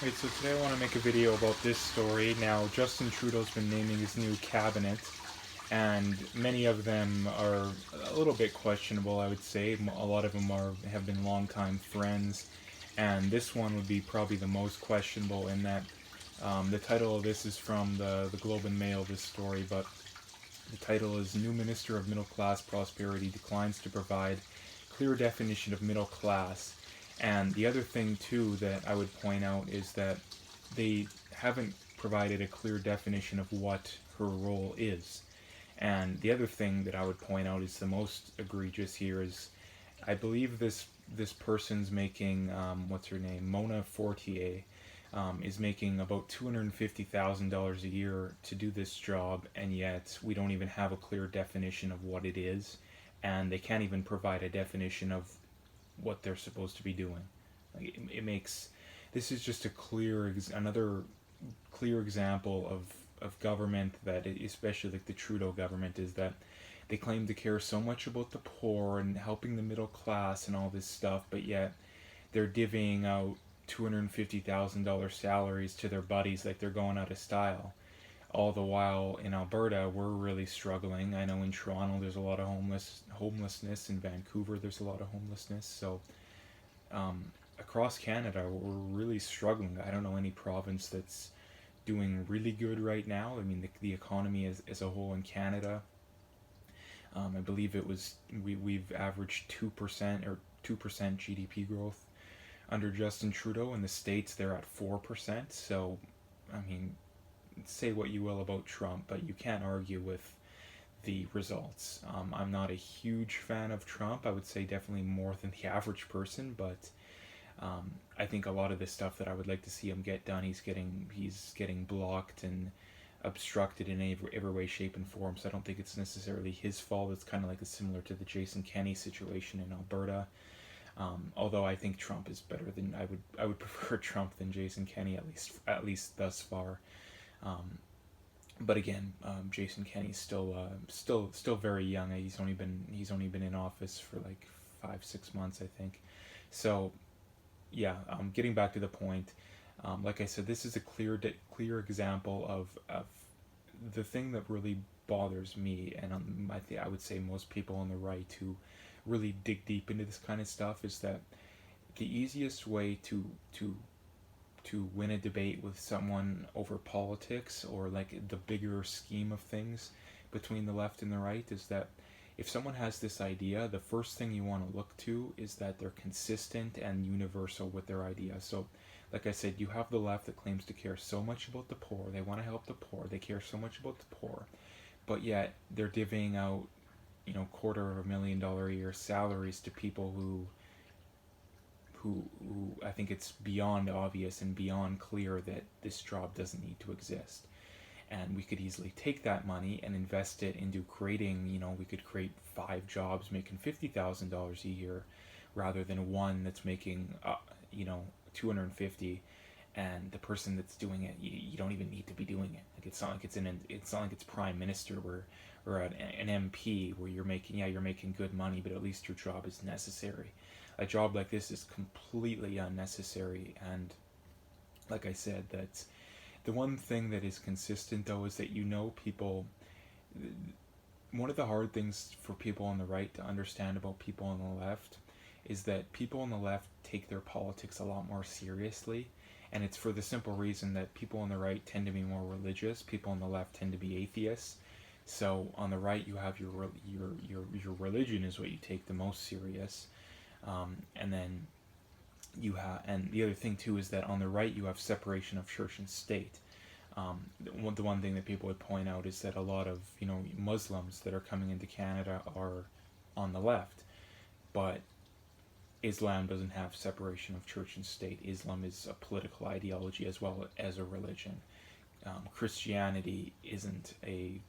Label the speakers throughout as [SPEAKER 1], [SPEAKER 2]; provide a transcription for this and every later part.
[SPEAKER 1] Right, so today I want to make a video about this story. Now, Justin Trudeau's been naming his new cabinet, and many of them are a little bit questionable, I would say. A lot of them have been longtime friends, and this one would be probably the most questionable in that the title of this is from the Globe and Mail, this story, but the title is New Minister of Middle Class Prosperity Declines to Provide Clear Definition of Middle Class. And the other thing, too, that I would point out is that they haven't provided a clear definition of what her role is. And the other thing that I would point out is the most egregious here is I believe this person's making what's her name, Mona Fortier, is making about $250,000 a year to do this job, and yet we don't even have a clear definition of what it is, and they can't even provide a definition of what they're supposed to be doing. It makes this is just a another clear example of government that, especially like the Trudeau government, is that they claim to care so much about the poor and helping the middle class and all this stuff, but yet they're divvying out $250,000 salaries to their buddies like they're going out of style. All the while in Alberta, we're really struggling. I know in Toronto there's a lot of homelessness. In Vancouver there's a lot of homelessness. So um, across Canada, we're really struggling. I don't know any province that's doing really good right now. I mean, the economy as a whole in Canada, I believe we've averaged 2% or 2% GDP growth under Justin Trudeau. In the States, they're at 4%. So, I mean, say what you will about Trump, but you can't argue with the results. I'm not a huge fan of Trump. I would say definitely more than the average person, but I think a lot of the stuff that I would like to see him get done, he's getting blocked and obstructed in every way, shape, and form. So I don't think it's necessarily his fault. It's kind of like similar to the Jason Kenney situation in Alberta. Although I think Trump is better than I would prefer Trump than Jason Kenney, at least thus far. Um, but again, Jason Kenney's still very young. He's only been in office for like 5 6 months, I think. So yeah, getting back to the point, like I said, this is a clear example of the thing that really bothers me, and I would say most people on the right who really dig deep into this kind of stuff is that the easiest way to win a debate with someone over politics or like the bigger scheme of things between the left and the right is that if someone has this idea, the first thing you want to look to is that they're consistent and universal with their idea. So, like I said, you have the left that claims to care so much about the poor, they want to help the poor, they care so much about the poor, but yet they're divvying out, $250,000 a year salaries to people who I think it's beyond obvious and beyond clear that this job doesn't need to exist. And we could easily take that money and invest it into creating, we could create 5 jobs making $50,000 a year rather than one that's making, 250, and the person that's doing it, you don't even need to be doing it. Like it's not like it's prime minister where or an MP where you're making good money, but at least your job is necessary. A job like this is completely unnecessary, and like I said, that's the one thing that is consistent though is that people. One of the hard things for people on the right to understand about people on the left is that people on the left take their politics a lot more seriously, and it's for the simple reason that people on the right tend to be more religious, people on the left tend to be atheists. So on the right, you have your religion is what you take the most serious, and then and the other thing too is that on the right you have separation of church and state. The one thing that people would point out is that a lot of Muslims that are coming into Canada are on the left, but Islam doesn't have separation of church and state. Islam is a political ideology as well as a religion. Christianity isn't a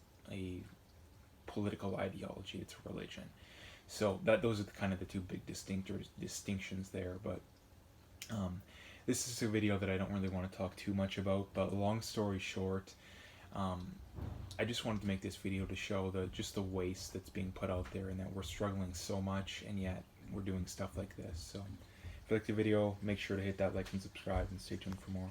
[SPEAKER 1] political ideology; it's a religion. So that those are kind of the two big distinctions there. But um, this is a video that I don't really want to talk too much about. But long story short, um, I just wanted to make this video to show the waste that's being put out there, and that we're struggling so much, and yet we're doing stuff like this. So you like the video, make sure to hit that like and subscribe, and stay tuned for more.